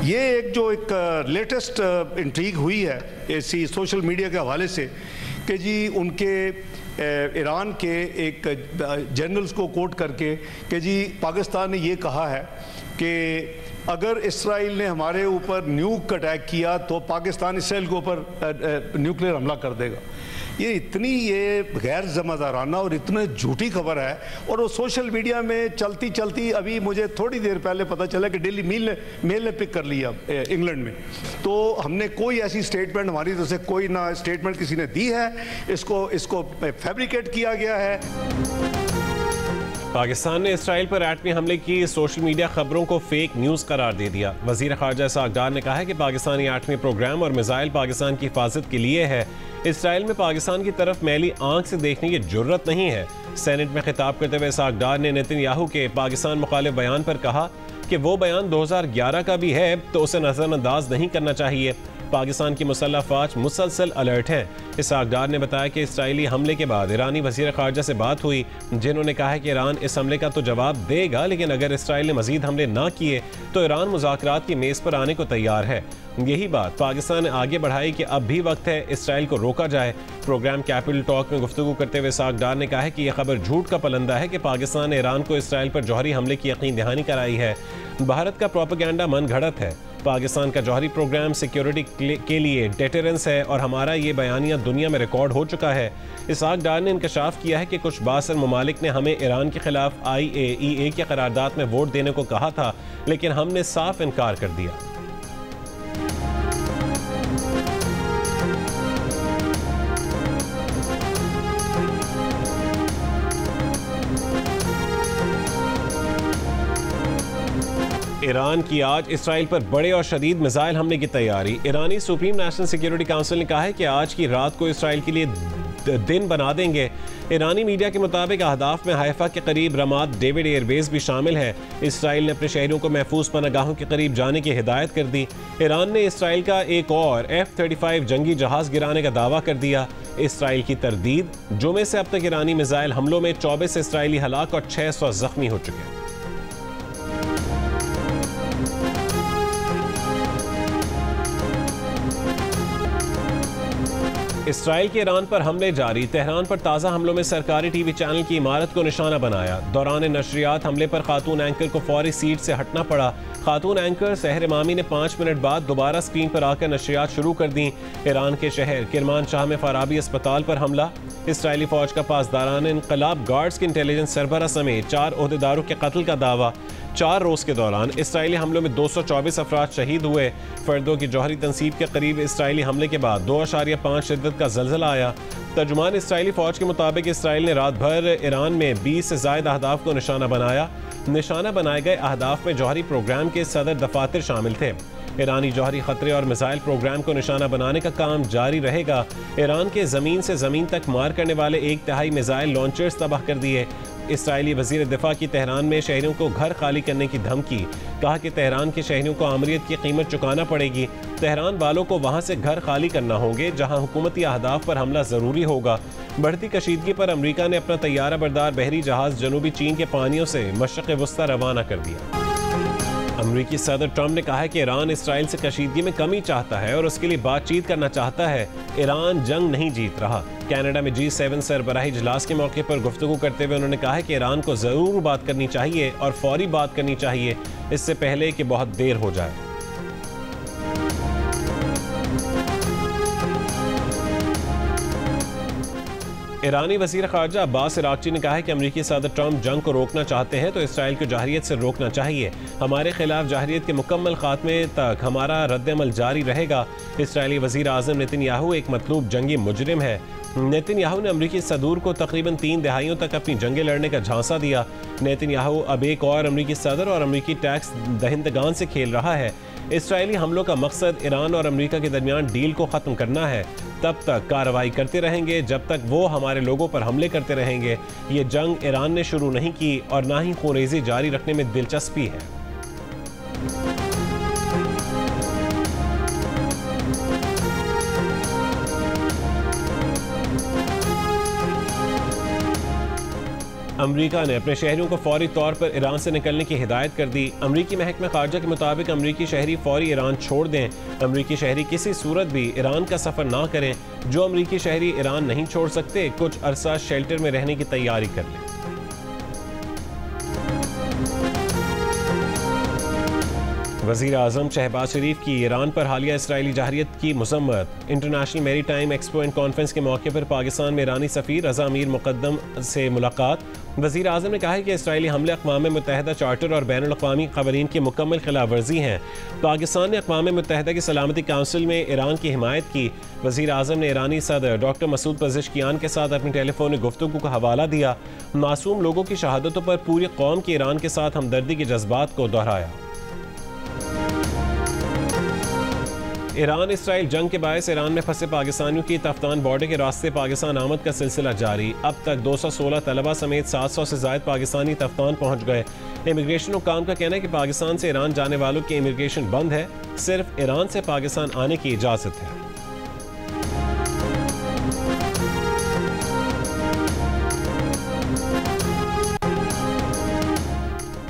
ये एक latest intrigue हुई है इसी सोशल मीडिया के हवाले से कि जी उनके ईरान के एक जनरल्स को कोट करके कि जी पाकिस्तान ने ये कहा है कि अगर इसराइल ने हमारे ऊपर न्यूक अटैक किया तो पाकिस्तान इसराइल के ऊपर न्यूक्लियर हमला कर देगा। ये गैर ज़िम्मेदाराना और इतने झूठी खबर है, और वो सोशल मीडिया में चलती चलती अभी मुझे थोड़ी देर पहले पता चला कि डेली मेल ने पिक कर लिया इंग्लैंड में। तो हमने कोई ऐसी स्टेटमेंट, हमारी तरफ से कोई ना स्टेटमेंट किसी ने दी है, इसको फैब्रिकेट किया गया है। पाकिस्तान ने इसराइल पर एटमी हमले की सोशल मीडिया खबरों को फेक न्यूज़ करार दे दिया। वज़ीर ख़ारजा इसहाक़ डार ने कहा है कि पाकिस्तानी एटमी प्रोग्राम और मिसाइल पाकिस्तान की हिफाजत के लिए है। इसराइल में पाकिस्तान की तरफ मैली आंख से देखने की जुर्रत नहीं है। सेनेट में खिताब करते हुए इसहाक़ डार ने नेतन्याहू के पाकिस्तान मुखालिफ बयान पर कहा कि वो बयान 2011 का भी है तो उसे नज़रअंदाज नहीं करना चाहिए। पाकिस्तान की मुसल्लह फ़ौज मुसलसल अलर्ट है। इसहाक़ डार ने बताया कि इसराइली हमले के बाद ईरानी वज़ीर ख़ारजा से बात हुई, जिन्होंने कहा है कि ईरान इस हमले का तो जवाब देगा, लेकिन अगर इसराइल ने मज़ीद हमले ना किए तो ईरान मुज़ाकरात की मेज़ पर आने को तैयार है। यही बात पाकिस्तान ने आगे बढ़ाई कि अब भी वक्त है इसराइल को रोका जाए। प्रोग्राम कैपिटल टॉक में गुफ्तगू करते हुए इसहाक़ डार ने कहा है कि यह खबर झूठ का पलंदा है कि पाकिस्तान ने ईरान को इसराइल पर जौहरी हमले की यकीन दहानी कराई है। भारत का प्रोपेगेंडा मन घड़त है। पाकिस्तान का जौहरी प्रोग्राम सिक्योरिटी के लिए डेटरेंस है और हमारा ये बयानिया दुनिया में रिकॉर्ड हो चुका है। इसहाक़ डार ने इंकशाफ किया है कि कुछ बासर ममालिक ने हमें ईरान के खिलाफ IAEA के करारदाद में वोट देने को कहा था, लेकिन हमने साफ इनकार कर दिया। ईरान की आज इसराइल पर बड़े और शदीद मिसाइल हमले की तैयारी। ईरानी सुप्रीम नेशनल सिक्योरिटी काउंसिल ने कहा है कि आज की रात को इसराइल के लिए दिन बना देंगे। ईरानी मीडिया के मुताबिक अहदाफ में हाइफा के करीब रमाद डेविड एयरबेस भी शामिल है। इसराइल ने अपने शहरों को महफूज पनागाहों के करीब जाने की हिदायत कर दी। ईरान ने इसराइल का एक और F-35 जंगी जहाज गिराने का दावा कर दिया। इसराइल की तरदीद, जुमे से अब तक ईरानी मिसाइल हमलों में 24 इसराइली हलाक और 600 जख्मी हो चुके हैं। इसराइल के ईरान पर हमले जारी। तेहरान पर ताज़ा हमलों में सरकारी टीवी चैनल की इमारत को निशाना बनाया। दौरान नशरियात हमले पर खातून एंकर को फौरी सीट से हटना पड़ा। खातून एंकर सहर मामी ने 5 मिनट बाद दोबारा स्क्रीन पर आकर नशरियात शुरू कर दी। ईरान के शहर किरमानशाह में फराबी अस्पताल पर हमला। इसराइली फौज का पासदारान इनकलाब गार्ड्स के इंटेलिजेंस सरबरा समेत 4 ओहदेदारों के कत्ल का दावा। 4 रोज के दौरान इसराइली हमलों में 224 अफराद शहीद हुए। फर्दों की जौहरी तनसीब के करीब इसराइली हमले के बाद 2.5 शिद्दत का जलजला आया। तर्जुमान इसराइली फौज के मुताबिक इसराइल ने रात भर ईरान में 20 से ज़ायद अहदाफ को निशाना बनाया। निशाना बनाए गए अहदाफ में जौहरी प्रोग्राम के सदर दफातर शामिल थे। ईरानी जौहरी खतरे और मिसाइल प्रोग्राम को निशाना बनाने का काम जारी रहेगा। ईरान के ज़मीन से ज़मीन तक मार करने वाले 1/3 मिसाइल लॉन्चर्स तबाह कर दिए। इसराइली वज़ीर दिफा की तेहरान में शहरियों को घर खाली करने की धमकी। कहा कि तेहरान के शहरियों को आमरीत की कीमत चुकाना पड़ेगी। तेहरान वालों को वहाँ से घर खाली करना होंगे जहाँ हुकूमती अहदाफ पर हमला ज़रूरी होगा। बढ़ती कशीदगी पर अमरीका ने अपना तैयारा बरदार बहरी जहाज़ जनूबी चीन के पानियों से मशरक़ वस्ता रवाना कर दिया। अमरीकी सदर ट्रंप ने कहा है कि ईरान इसराइल से कशीदगी में कमी चाहता है और उसके लिए बातचीत करना चाहता है। ईरान जंग नहीं जीत रहा। कनाडा में G7 सरबराही इजलास के मौके पर गुफ्तगू करते हुए उन्होंने कहा है कि ईरान को ज़रूर बात करनी चाहिए और फौरी बात करनी चाहिए, इससे पहले कि बहुत देर हो जाए। ईरानी वज़ीर ख़ारजा अब्बास इराक़ची ने कहा है कि अमरीकी सदर ट्रंप जंग को रोकना चाहते हैं तो इसराइल को जाहिरियत से रोकना चाहिए। हमारे खिलाफ जाहिरियत के मुकम्मल खात्मे तक हमारा रद्द-ए-अमल जारी रहेगा। इसराइली वज़ीर आज़म नेतन्याहू एक मतलूब जंगी मुजरिम है। नेतन्याहू ने अमरीकी सदूर को तकरीबन 3 दहाइयों तक अपनी जंगें लड़ने का झांसा दिया। नेतन्याहू अब एक और अमरीकी सदर और अमरीकी टैक्स दहिंदगान से खेल रहा है। इसराइली हमलों का मकसद ईरान और अमरीका के दरमियान डील को ख़त्म करना है। तब तक कार्रवाई करते रहेंगे जब तक वो हमारे लोगों पर हमले करते रहेंगे। ये जंग ईरान ने शुरू नहीं की और ना ही खूनरेज़ी जारी रखने में दिलचस्पी है। अमरीका ने अपने शहरियों को फौरी तौर पर ईरान से निकलने की हिदायत कर दी। अमरीकी महकमा खारजा के मुताबिक अमरीकी शहरी फौरी ईरान छोड़ दें। अमरीकी शहरी किसी सूरत भी ईरान का सफ़र ना करें। जो अमरीकी शहरी ईरान नहीं छोड़ सकते कुछ अरसा शेल्टर में रहने की तैयारी कर लें। वज़ीर आज़म शहबाज शरीफ की ईरान पर हालिया इसराइली जहरियत की मज़म्मत। इंटरनेशनल मेरी टाइम एक्सपो एंड कॉन्फ्रेंस के मौके पर पाकिस्तान में ईरानी सफ़ीर रज़ा अमीर मुक़द्दम से मुलाकात। वज़ीर आज़म ने कहा है कि इसराइली हमले अक़वाम मुत्तहिदा चार्टर और बैनुल अक़वामी क़वानीन की मुकम्मल खिलाफ वर्जी हैं। पाकिस्तान ने अक़वाम मुत्तहिदा की सलामती काउंसिल में ईरान की हिमायत की। वज़ीर आज़म ने ईरानी सदर डॉक्टर मसूद पज़ेश्कियान के साथ अपनी टेलीफोनिक गुफ्तगू का हवाला दिया। मासूम लोगों की शहादतों पर पूरी कौम की ईरान के साथ हमदर्दी के जज्बात को दोहराया। ईरान इसराइल जंग के बायस ईरान में फंसे पाकिस्तानियों की तफ्तान बॉर्डर के रास्ते पाकिस्तान आमद का सिलसिला जारी। अब तक 216 तलबा समेत 700 से ज़ायद पाकिस्तानी तफ्तान पहुँच गए। इमिग्रेशन हुक्काम का कहना है कि पाकिस्तान से ईरान जाने वालों की इमिग्रेशन बंद है, सिर्फ ईरान से पाकिस्तान आने की इजाज़त है।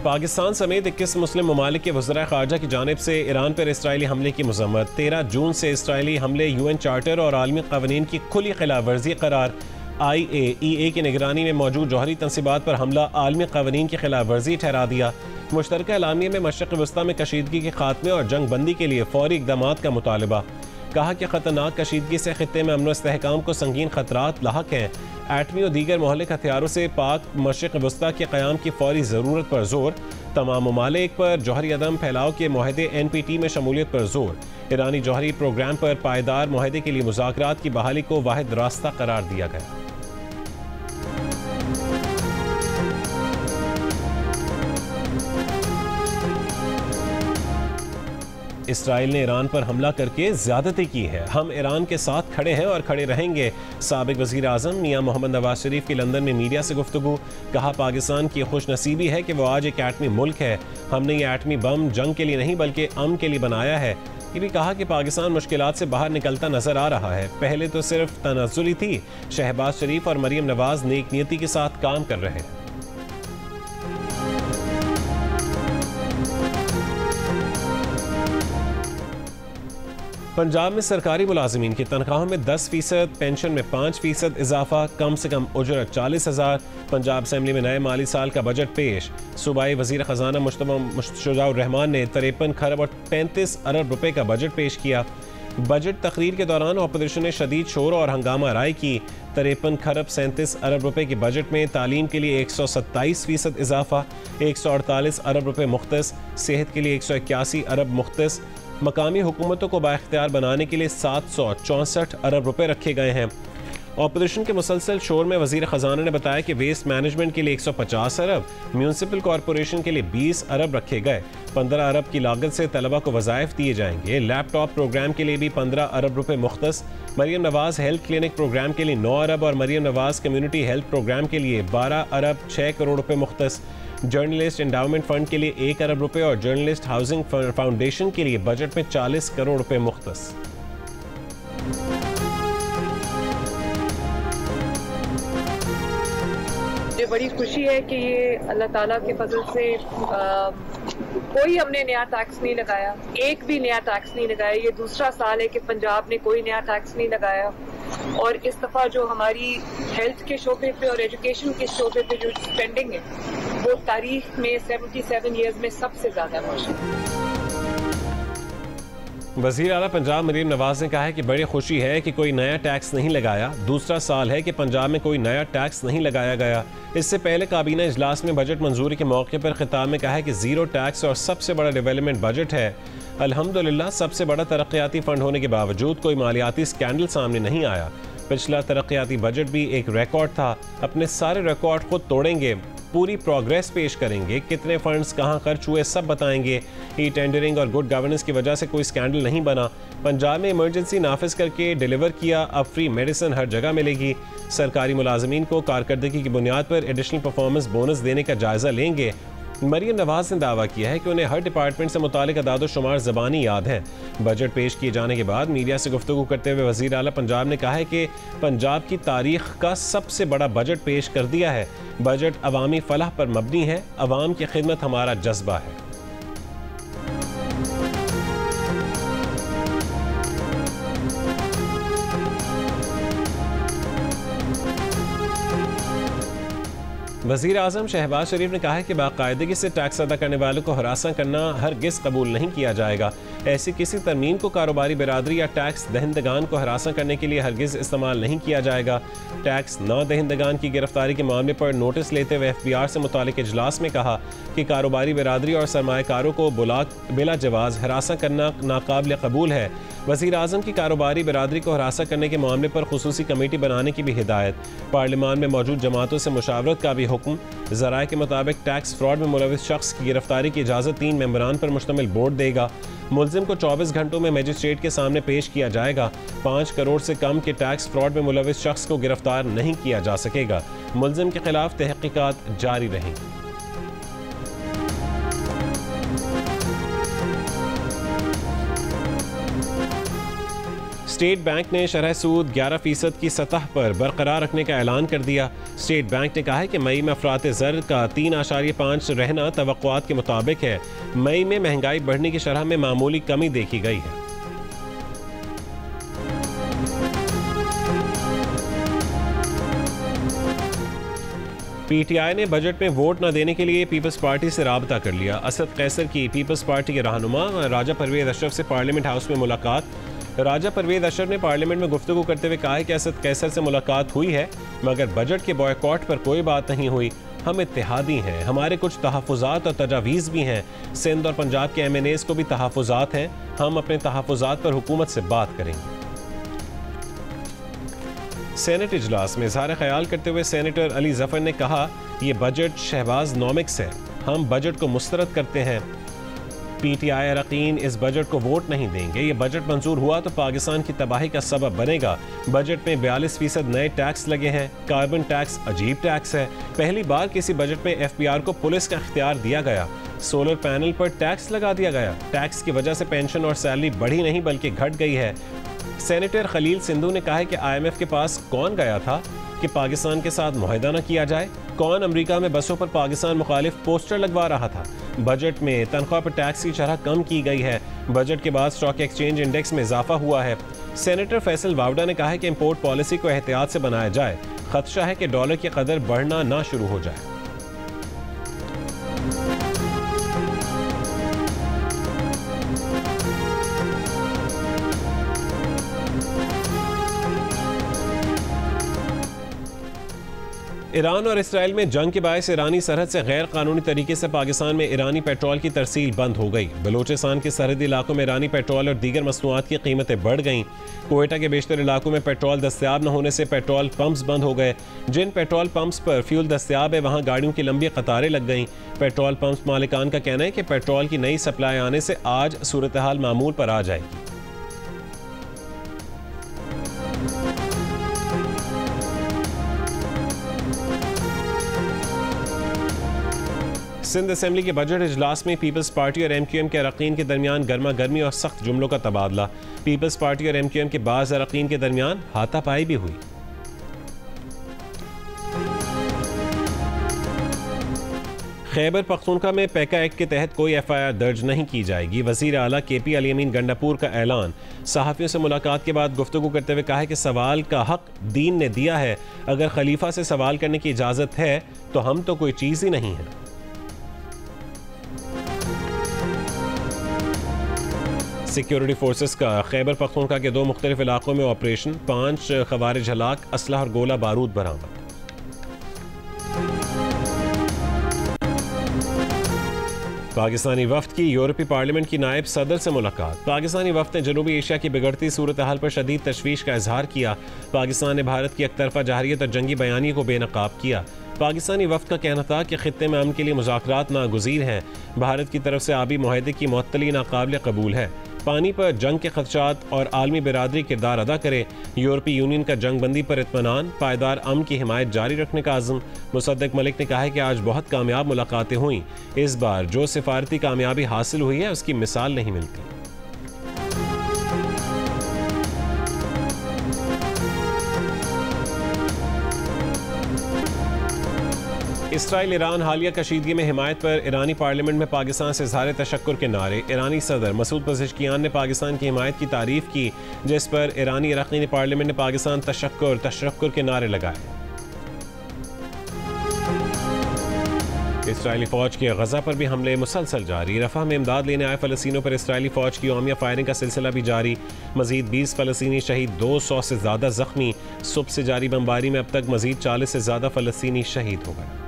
पाकिस्तान समेत 21 मुस्लिम ममालिक के वज़राए ख़ारजा की जानिब से ईरान पर इसराइली हमले की मज़म्मत। 13 जून से इसराइली हमले यूएन चार्टर और आलमी क़वानीन की खुली खिलाफ वर्जी करार। IAEA की निगरानी में मौजूद जौहरी तनसीबात पर हमला आलमी क़वानीन की खिलाफ वर्जी ठहरा दिया। मुश्तरका एलामिया में मशरिक़ वस्ता में कशीदगी के खात्मे और जंग बंदी के लिए फ़ौरी इक़दामात का मुतालबा। कहा कि ख़तरनाक कशीदगी से ख़ित्ते में अमन व इस्तेहकाम को संगीन खतरात लाहक हैं। एटमी और दीगर मोहलिक हथियारों से पाक मशरिक़ वस्ता के क़याम की फ़ौरी ज़रूरत पर जोर। तमाम ममालिक पर जौहरी अदम फैलाव के मुआहदे NPT में शमूलियत पर जोर। ईरानी जौहरी प्रोग्राम पर पायदार मुआहदे के लिए मुज़ाकरात की बहाली को वाहिद रास्ता करार दिया गया। इसराइल ने ईरान पर हमला करके ज़्यादती की है, हम ईरान के साथ खड़े हैं और खड़े रहेंगे। साबिक वज़ीर आज़म मियां मोहम्मद नवाज शरीफ की लंदन में मीडिया से गुफ्तगू। कहा पाकिस्तान की खुशनसीबी है कि वो आज एक एटमी मुल्क है। हमने ये एटमी बम जंग के लिए नहीं बल्कि अमन के लिए बनाया है। ये भी कहा कि पाकिस्तान मुश्किलात से बाहर निकलता नजर आ रहा है। पहले तो सिर्फ तनज़्ज़ुली थी, शहबाज शरीफ और मरियम नवाज नेक नियति के साथ काम कर रहे हैं। पंजाब में सरकारी मुलाजिमीन की तनख्वाहों में 10%, पेंशन में 5% इजाफा, कम से कम उजरत 40,000। पंजाब असम्बली में नए माली साल का बजट पेश। सूबाई वजीर खजाना मुश्तबा रहमान ने 53 खरब और 35 अरब रुपए का बजट पेश किया। बजट तकरीर के दौरान अपोजिशन ने शदीद शोर और हंगामा राय की। 53 खरब 37 अरब रुपए के बजट में तालीम के लिए 127% इजाफा, 148 अरब रुपए मुख्तस, सेहत के लिए 181 अरब मुख्तस। मकामी हुकूमतों को बाइख्तियार बनाने के लिए 764 अरब रुपए रखे गए हैं। ऑपोजिशन के मुसलसल शोर में वजीर खजाना ने बताया कि वेस्ट मैनेजमेंट के लिए 150 अरब, म्यूनसिपल कॉरपोरेशन के लिए 20 अरब रखे गए। 15 अरब की लागत से तलबा को वज़ाइफ दिए जाएंगे। लैपटॉप प्रोग्राम के लिए भी 15 अरब रुपए मुख्तस। Maryam Nawaz health clinic program के लिए 9 अरब और Maryam Nawaz community health program के लिए 12 अरब 6 करोड़ रुपए मुख्तस। जर्नलिस्ट एंडाउमेंट फंड के लिए 1 अरब रुपए और जर्नलिस्ट हाउसिंग फाउंडेशन के लिए बजट में 40 करोड़ रुपए मुख्तस। मुझे बड़ी खुशी है कि ये अल्लाह ताला के फजल से कोई हमने नया टैक्स नहीं लगाया, एक भी नया टैक्स नहीं लगाया। ये दूसरा साल है कि पंजाब ने कोई नया टैक्स नहीं लगाया। और इस दफ़ा जो हमारी हेल्थ के शोबे पे और एजुकेशन के शोबे पे जो स्पेंडिंग है वो तारीख में 77 ईयर्स में सबसे ज़्यादा है। वज़ीर आला पंजाब मरीम नवाज ने कहा है कि बड़ी खुशी है कि कोई नया टैक्स नहीं लगाया। दूसरा साल है कि पंजाब में कोई नया टैक्स नहीं लगाया गया। इससे पहले काबीना इजलास में बजट मंजूरी के मौके पर खिताब में कहा है कि ज़ीरो टैक्स और सबसे बड़ा डेवलपमेंट बजट है। अल्हम्दुलिल्लाह सबसे बड़ा तरक्याती फंड होने के बावजूद कोई मालियाती स्कैंडल सामने नहीं आया। पिछला तरक्याती बजट भी एक रिकॉर्ड था। अपने सारे रिकॉर्ड खुद तोड़ेंगे, पूरी प्रोग्रेस पेश करेंगे, कितने फंड्स कहां खर्च हुए सब बताएंगे। ई टेंडरिंग और गुड गवर्नेंस की वजह से कोई स्कैंडल नहीं बना। पंजाब में इमरजेंसी नाफिज करके डिलीवर किया, अब फ्री मेडिसिन हर जगह मिलेगी। सरकारी मुलाजमीन को कारकर्दगी की बुनियाद पर एडिशनल परफॉर्मेंस बोनस देने का जायजा लेंगे। मरियम नवाज ने दावा किया है कि उन्हें हर डिपार्टमेंट से मुतालिक अदाद शुमार ज़बानी याद है। बजट पेश किए जाने के बाद मीडिया से गुफ्तगू करते हुए वज़ीर आला पंजाब ने कहा है कि पंजाब की तारीख का सबसे बड़ा बजट पेश कर दिया है। बजट अवामी फलाह पर मबनी है, अवाम की खिदमत हमारा जज्बा है। वज़ीर आज़म शहबाज शरीफ ने कहा है कि बाकायदगी से टैक्स अदा करने वालों को हरासा करना हरगिज़ कबूल नहीं किया जाएगा। ऐसी किसी तरमीम को कारोबारी बिरादरी या टैक्स दहिंदगान को हरासा करने के लिए हरगिज़ इस्तेमाल नहीं किया जाएगा। टैक्स न दहिंदगान की गिरफ्तारी के मामले पर नोटिस लेते हुए FBR से मुतालिक इजलास में कहा कि कारोबारी बिरादरी और सरमायाकारों को बिला जवाज़ हरासा करना नाकाबिल कबूल है। वज़ीर आज़म की कारोबारी बिरादरी को हरासा करने के मामले पर खुसूसी कमेटी बनाने की भी हिदायत। पार्लियामान में मौजूद जमातों से मुशावरत का भी हुक्म। ज़राए के मुताबिक टैक्स फ्रॉड में मुलविस शख्स की गिरफ्तारी की इजाज़त 3 मेंबरान पर मुश्तमिल बोर्ड देगा। मुलजिम को 24 घंटों में मजिस्ट्रेट के सामने पेश किया जाएगा। 5 करोड़ से कम के टैक्स फ्रॉड में मुलविस शख्स को गिरफ्तार नहीं किया जा सकेगा। मुलजिम के खिलाफ तहकीकात जारी रहेंगी। स्टेट बैंक ने शरह सूद 11% की सतह पर बरकरार रखने का ऐलान कर दिया। स्टेट बैंक ने कहा है कि मई में अफरात ज़र का 3.5 रहना तवक्कुआत के मुताबिक है। मई में महंगाई बढ़ने की शरह में मामूली कमी देखी गई है। PTI ने बजट में वोट न देने के लिए पीपल्स पार्टी से राबता कर लिया। असद कैसर की पीपल्स पार्टी के रहनुमा राजा परवेज अशरफ से पार्लियामेंट हाउस में मुलाकात। राजा परवेज अशरफ ने पार्लियामेंट में गुफ्तगू करते हुए कहा है कि असद कैसर से मुलाकात हुई है मगर बजट के बॉयकॉट पर कोई बात नहीं हुई। हम इत्तेहादी हैं, हमारे कुछ तहफ़्फ़ुज़ात और तजावीज़ भी हैं। सिंध और पंजाब के MNAs को भी तहफ़्फ़ुज़ात हैं। हम अपने तहफ़्फ़ुज़ात पर हुकूमत से बात करेंगे। सेनेट इजलास में इज़हार ख्याल करते हुए सेनेटर अली ज़फ़र ने कहा ये बजट शहबाज नॉमिक्स है, हम बजट को मुस्तरद करते हैं। PTI अरकान इस बजट को वोट नहीं देंगे। ये बजट मंजूर हुआ तो पाकिस्तान की तबाही का सबब बनेगा। बजट में 42% नए टैक्स लगे हैं। कार्बन टैक्स अजीब टैक्स है। पहली बार किसी बजट में FBR को पुलिस का इख्तियार दिया गया। सोलर पैनल पर टैक्स लगा दिया गया। टैक्स की वजह से पेंशन और सैलरी बढ़ी नहीं बल्कि घट गई है। सेनेटर खलील सिंधु ने कहा है कि IMF के पास कौन गया था कि पाकिस्तान के साथ मुआहदा न किया जाए। कौन अमेरिका में बसों पर पाकिस्तान मुखालिफ पोस्टर लगवा रहा था। बजट में तनख्वाह पर टैक्स की शरह कम की गई है। बजट के बाद स्टॉक एक्सचेंज इंडेक्स में इजाफा हुआ है। सेनेटर फैसल वावडा ने कहा है कि इंपोर्ट पॉलिसी को एहतियात से बनाया जाए। खदशा है कि डॉलर की कदर बढ़ना ना शुरू हो जाए। ईरान और इसराइल में जंग के बायस ईरानी सरहद से गैर कानूनी तरीके से पाकिस्तान में ईरानी पेट्रोल की तरसील बंद हो गई। बलूचिस्तान के सरहदी इलाकों में ईरानी पेट्रोल और दीगर मसनूआत की कीमतें बढ़ गईं। कोयटा के बेशतर इलाकों में पेट्रोल दस्तयाब न होने से पेट्रोल पंप्स बंद हो गए। जिन पेट्रोल पंप्स पर फ्यूल दस्तयाब है वहाँ गाड़ियों की लंबी कतारें लग गईं। पेट्रोल पंप्स मालिकान का कहना है कि पेट्रोल की नई सप्लाई आने से आज सूरत हाल मामूल पर आ जाएगी। सिंध असेंबली के बजट इजलास में पीपल्स पार्टी और MQM के अरकान के दरमियान गर्मा गर्मी और सख्त जुमलों का तबादला। पीपल्स पार्टी और MQM के बाज़ अरकान के दरमियान हाथापाई भी हुई। खैबर पख्तूनख्वा में पैका एक्ट के तहत कोई FIR दर्ज नहीं की जाएगी। वज़ीर आला KP अली अमीन गंडापुर का ऐलान। सहाफ़ियों से मुलाकात के बाद गुफ्तगू करते हुए कहा है कि सवाल का हक दीन ने दिया है। अगर खलीफा से सवाल करने की इजाज़त है तो हम तो कोई चीज़ ही नहीं है। सिक्योरिटी फोर्सेस का खैबर पख्तूनख्वा के 2 मुख्तलिफ इलाकों में ऑपरेशन। 5 खवारिज हलाक, असलहा और गोला बारूद बरामद। पाकिस्तानी वफ्द की यूरोपीय पार्लियामेंट की नायब सदर से मुलाकात। पाकिस्तानी वफ्द ने जनूबी एशिया की बिगड़ती सूरत हाल पर शदीद तशवीश का इजहार किया। पाकिस्तान ने भारत की एकतरफा जाहिरियत और जंगी बयानी को बेनकाब किया। पाकिस्तानी वफ्द का कहना था कि खित्ते में अमन के लिए मुज़ाकरात नागुज़ीर हैं। भारत की तरफ से आबी मुआहदे की मुअत्तली नाकाबिल कबूल है। पानी पर जंग के खदशात और आलमी बिरादरी किरदार अदा करे। यूरोपीय यूनियन का जंग बंदी पर इत्मीनान, पायदार अमन की हिमायत जारी रखने का आज़म। मुसद्दिक मलिक ने कहा है कि आज बहुत कामयाब मुलाकातें हुई। इस बार जो सिफारती कामयाबी हासिल हुई है उसकी मिसाल नहीं मिलती। इसराइल ईरान हालिया कशीदगी में हिमायत पर इरानी पार्लियामेंट में पाकिस्तान से इज़हार तशक्कुर के नारे। ईरानी सदर मसूद पज़ेश्कियान ने पाकिस्तान की हिमायत की तारीफ की, जिस पर ईरानी अरकान पार्लियामेंट ने पाकिस्तान तशक्कुर के नारे लगाए। इसराइली फौज के गजा पर भी हमले मुसलसल जारी। रफा में इमदाद लेने आए फ़लस्तीनियों पर इसराइली फौज की ओमिया फायरिंग का सिलसिला भी जारी। मजीद 20 फ़लस्तीनी शहीद, 200 से ज़्यादा जख्मी। सुबह से जारी बमबारी में अब तक मजीद 40 से ज़्यादा फ़लस्तीनी शहीद हो गए।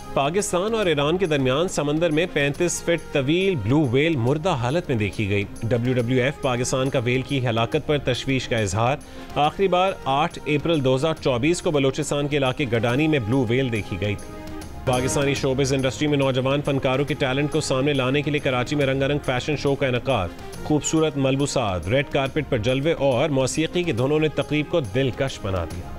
पाकिस्तान और ईरान के दरमियान समंदर में 35 फीट तवील ब्लू व्हेल मुर्दा हालत में देखी गई। WWF पाकिस्तान का व्हेल की हलाकत पर तशवीश का इजहार। आखिरी बार 8 अप्रैल 2024 को बलोचिस्तान के इलाके गडानी में ब्लू व्हेल देखी गई थी। पाकिस्तानी शोबिज़ इंडस्ट्री में नौजवान फनकारों के टैलेंट को सामने लाने के लिए कराची में रंगारंग फैशन शो का इनकाद। खूबसूरत मलबूसात, रेड कारपेट पर जलवे और मौसीकी की धुनों ने तकरीब को दिलकश बना दिया।